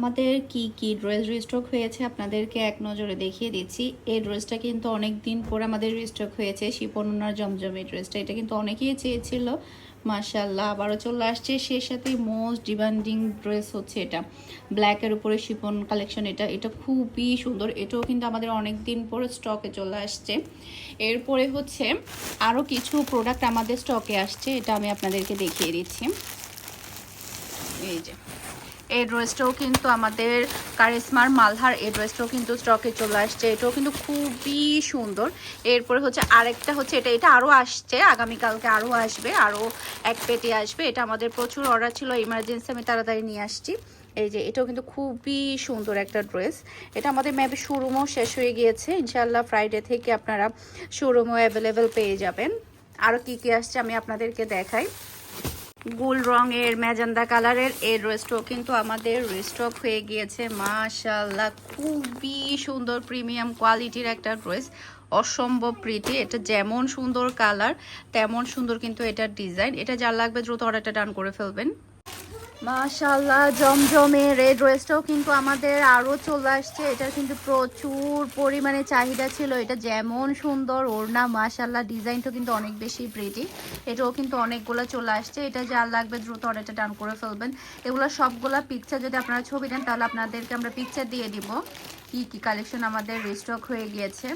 আমাদের কি কি ড্রেস রিস্টক হয়েছে আপনাদেরকে এক নজরে দেখিয়ে দিচ্ছি। এই ড্রেসটা কিন্তু অনেক দিন পরে আমাদের রিস্টক হয়েছে, শিপন ওনার জমজমের ড্রেসটা। এটা কিন্তু অনেকেই চেয়েছিল, মাশাআল্লাহ আবারও চলে আসছে। সে সাথে মোস্ট ডিমান্ডিং ড্রেস হচ্ছে এটা, ব্ল্যাকের উপরে শিপন কালেকশন। এটা এটা খুবই সুন্দর, এটাও কিন্তু আমাদের অনেক দিন পরে স্টকে চলে আসছে। এরপরে হচ্ছে আরও কিছু প্রোডাক্ট আমাদের স্টকে আসছে, এটা আমি আপনাদেরকে দেখিয়ে দিচ্ছি। এই যে এই ড্রেসটাও কিন্তু আমাদের কারিশমার মালহার, এই ড্রেসটাও কিন্তু স্টকে চলে আসছে। এটাও কিন্তু খুবই সুন্দর। এরপরে হচ্ছে আরেকটা হচ্ছে এটা এটা আরও আসছে, আগামীকালকে আরও আসবে, আরও এক পেটি আসবে। এটা আমাদের প্রচুর অর্ডার ছিল, ইমার্জেন্সি আমি তাড়াতাড়ি নিয়ে আসছি। এই যে এটাও কিন্তু খুবই সুন্দর একটা ড্রেস। এটা আমাদের মেবি শোরুমও শেষ হয়ে গিয়েছে, ইনশাআল্লাহ ফ্রাইডে থেকে আপনারা শোরুমও অ্যাভেলেবেল পেয়ে যাবেন। আরও কী কী আসছে আমি আপনাদেরকে দেখাই। গোল রঙের ম্যাজেন্ডা কালারের এই ড্রেসটাও কিন্তু আমাদের রিস্টক হয়ে গিয়েছে। মাশাআল্লাহ খুবই সুন্দর প্রিমিয়াম কোয়ালিটির একটা ড্রেস, অসম্ভব প্রিটি। এটা যেমন সুন্দর কালার তেমন সুন্দর কিন্তু এটার ডিজাইন। এটা যার লাগবে দ্রুত অর্ডারটা ডান করে ফেলবেন। মাশাআল্লাহ জমজমের এই ড্রেসটাও কিন্তু আমাদের আরও চলে আসছে। এটার কিন্তু প্রচুর পরিমাণে চাহিদা ছিল। এটা যেমন সুন্দর ওড়না, মাশাআল্লাহ ডিজাইনটাও কিন্তু অনেক বেশি প্রিটি। এটাও কিন্তু অনেকগুলো চলে আসছে। এটা যার লাগবে দ্রুত অর্ডারটা ডান করে ফেলবেন। এগুলো সবগুলা পিকচার যদি আপনারা ছবি দেন তাহলে আপনাদেরকে আমরা পিকচার দিয়ে দিব কি কি কালেকশন আমাদের রিস্টক হয়ে গিয়েছে।